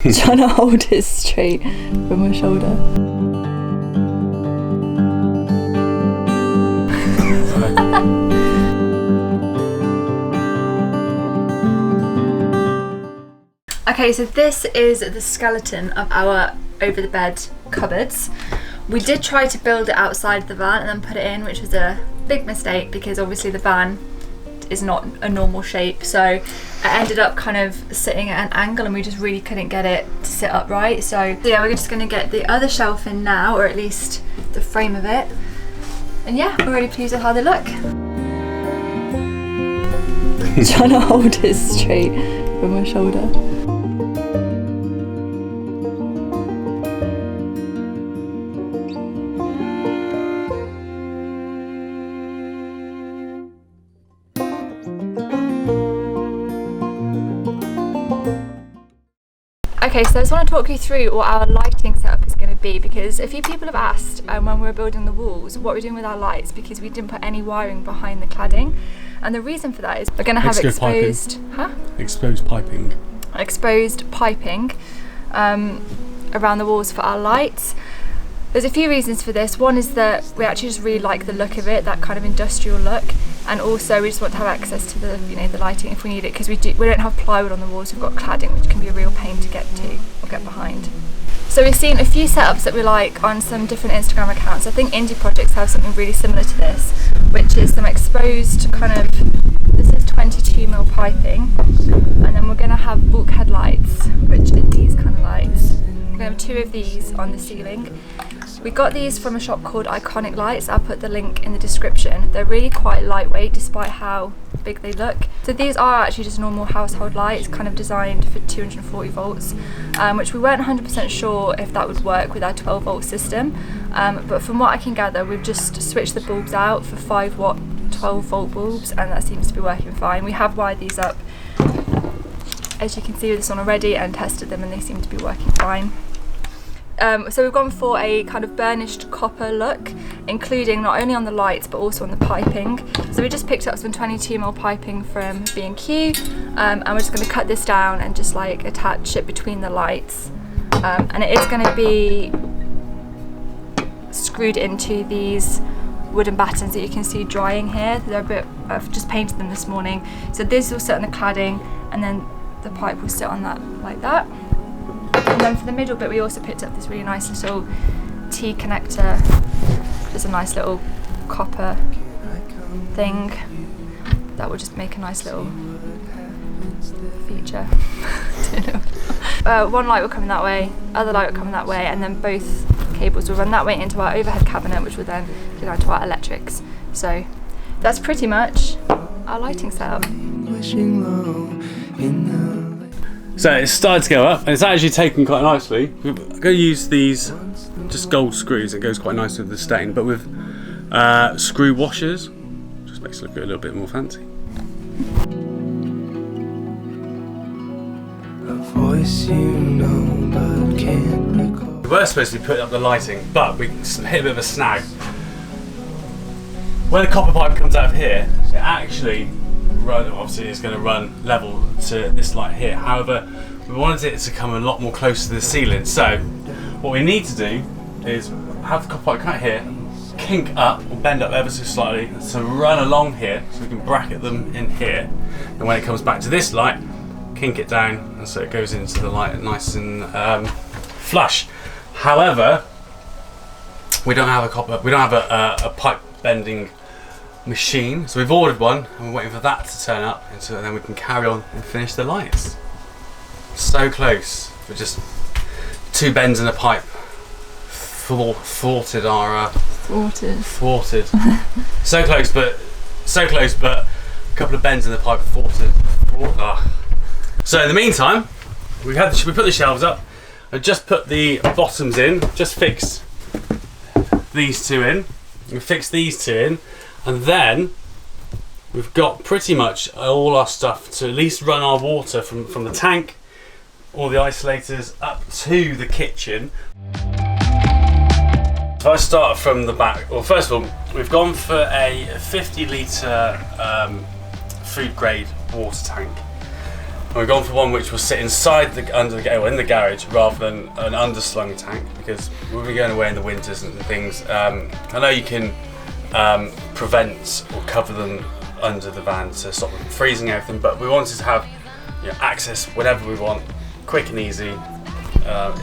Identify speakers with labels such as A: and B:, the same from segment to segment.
A: He's trying to hold it straight from my shoulder. Okay, so this is the skeleton of our over the bed cupboards. We did try to build it outside the van and then put it in, which was a big mistake because obviously the van is not a normal shape, so it ended up kind of sitting at an angle and we just really couldn't get it to sit upright. So yeah, we're just going to get the other shelf in now, or at least the frame of it, and yeah, we're really pleased with how they look. He's trying to hold it straight from my shoulder. Okay, so I just want to talk you through what our lighting setup is going to be, because a few people have asked when we were building the walls what we're doing with our lights, because we didn't put any wiring behind the cladding, and the reason for that is we're going to have exposed piping around the walls for our lights. There's a few reasons for this. One is that we actually just really like the look of it, that kind of industrial look, and also we just want to have access to the, the lighting if we need it, because we don't have plywood on the walls. We've got cladding, which can be a real pain to get to or get behind. So we've seen a few setups that we like on some different Instagram accounts. I think indie projects have something really similar to this, which is some exposed kind of, this is 22mm piping, and then we're going to have bulkhead lights, which are these kind of lights. We're going to have 2 of these on the ceiling. We got these from a shop called Iconic Lights. I'll put the link in the description. They're really quite lightweight despite how big they look. So these are actually just normal household lights, kind of designed for 240 volts, which we weren't 100% sure if that would work with our 12 volt system. But from what I can gather, we've just switched the bulbs out for 5 watt 12 volt bulbs, and that seems to be working fine. We have wired these up, as you can see with this one already, and tested them, and they seem to be working fine. So we've gone for a kind of burnished copper look, including not only on the lights but also on the piping. So we just picked up some 22mm piping from B&Q, and we're just going to cut this down and just like attach it between the lights. And it is going to be screwed into these wooden battens that you can see drying here. They're a bit, I've just painted them this morning. So this will sit on the cladding, and then the pipe will sit on that like that. And then for the middle bit, we also picked up this really nice little T connector, just a nice little copper thing that will just make a nice little feature. One light will come in that way, other light will come in that way, and then both cables will run that way into our overhead cabinet, which will then go down to our electrics. So that's pretty much our lighting setup.
B: So it's started to go up, and it's actually taken quite nicely. We're going to use these just gold screws. It goes quite nicely with the stain, but with screw washers, just makes it look a little bit more fancy. We were supposed to be putting up the lighting, but we hit a bit of a snag. When the copper pipe comes out of here, it actually obviously it's going to run level to this light here. However, we wanted it to come a lot more close to the ceiling, so what we need to do is have the copper pipe cut here, kink up or bend up ever so slightly to run along here, so we can bracket them in here, and when it comes back to this light, kink it down, and so it goes into the light nice and flush. However, we don't have a pipe bending machine, so we've ordered one and we're waiting for that to turn up, and so then we can carry on and finish the lights. So close, we're just 2 bends in a pipe thwarted our thwarted. so close but a couple of bends in the pipe thwarted. So in the meantime, we put the shelves up. I just put the bottoms in, just fixed these 2 in, we fixed these 2 in, and then we've got pretty much all our stuff to at least run our water from the tank, all the isolators, up to the kitchen. So I start from the back. Well, first of all, we've gone for a 50 litre food grade water tank. we've gone for one which will sit inside in the garage rather than an underslung tank, because we'll be going away in the winters and things. I know you can prevent or cover them under the van to stop them from freezing everything, but we wanted to have access whenever we want, quick and easy,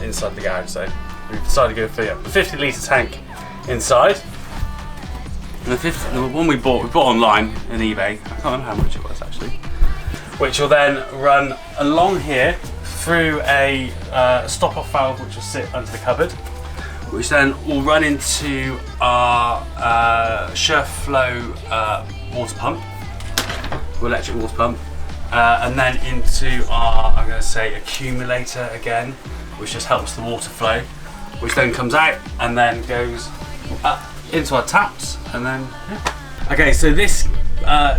B: inside the garage. So we've decided to go for the 50 litre tank inside. And the one we bought online on eBay, I can't remember how much it was actually, which will then run along here through a stop-off valve which will sit under the cupboard, which then will run into our Sureflow water pump, electric water pump, and then into our, I'm going to say, accumulator again, which just helps the water flow, which then comes out and then goes up into our taps, and then Okay, so this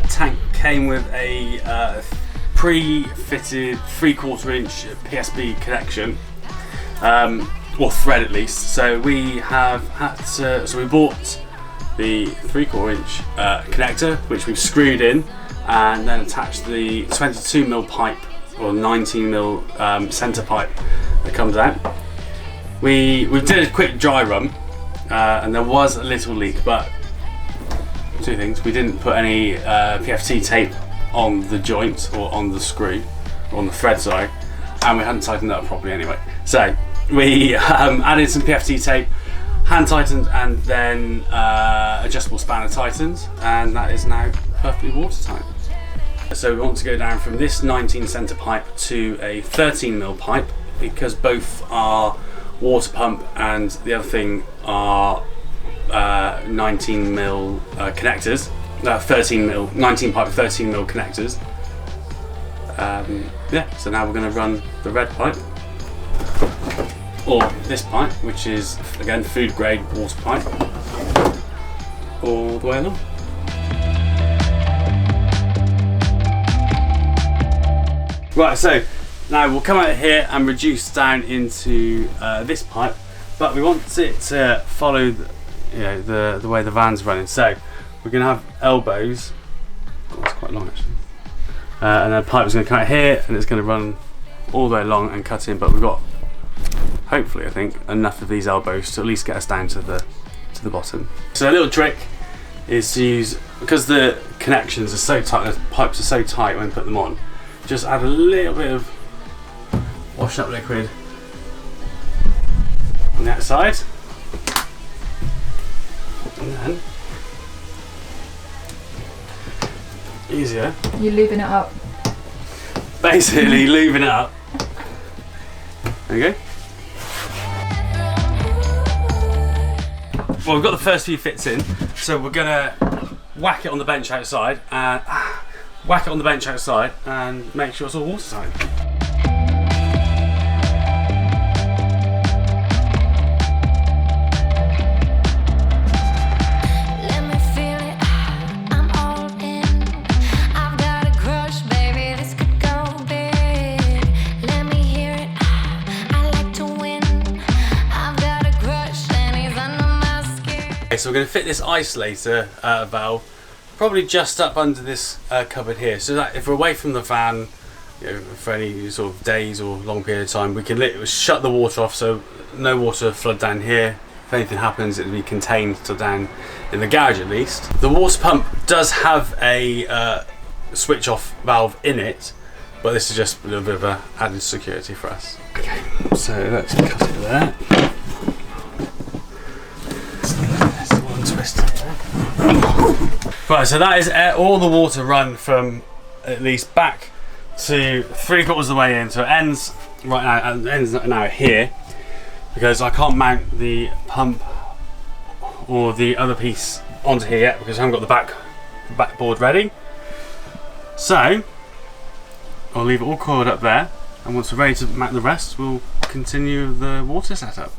B: tank came with a pre-fitted 3/4 inch PSB connection, or thread at least. So we have had to, so we bought the 3/4 inch connector, which we've screwed in, and then attached the 22mm pipe or 19mm centre pipe that comes out. We did a quick dry run, and there was a little leak, but two things: we didn't put any PFT tape on the joint or on the screw or on the thread side, and we hadn't tightened that up properly anyway. So we added some PFT tape, hand tightened, and then adjustable spanner tightened, and that is now perfectly watertight. So we want to go down from this 19 centre pipe to a 13mm pipe, because both our water pump and the other thing are 19mm connectors, 13mm, 19 pipe 13mm connectors. Yeah, so now we're going to run the red pipe, or this pipe, which is again food grade water pipe, all the way along. Right, so now we'll come out here and reduce down into this pipe, but we want it to follow the way the van's running. So we're going to have elbows. Oh, it's quite long actually. And then the pipe is going to come out here, and it's going to run all the way along and cut in. But we've got, hopefully, I think, enough of these elbows to at least get us down to the bottom. So a little trick is to use, because the connections are so tight, the pipes are so tight when you put them on, just add a little bit of wash up liquid on the outside, and then easier.
A: You're lubing it up.
B: Basically, lubing it up. There you go. Well, we've got the first few fits in, so we're gonna whack it on the bench outside and make sure it's all watertight. So we're going to fit this isolator valve probably just up under this cupboard here, so that if we're away from the van, for any sort of days or long period of time, we can shut the water off, so no water flood down here. If anything happens, it'll be contained to down in the garage at least. The water pump does have a switch off valve in it, but this is just a little bit of a added security for us. Okay, so let's cut it there. Right, so that is all the water run from at least back to 3/4 of the way in, so it ends right now, and ends now here, because I can't mount the pump or the other piece onto here yet because I haven't got the backboard ready. So I'll leave it all coiled up there, and once we're ready to mount the rest, we'll continue the water setup.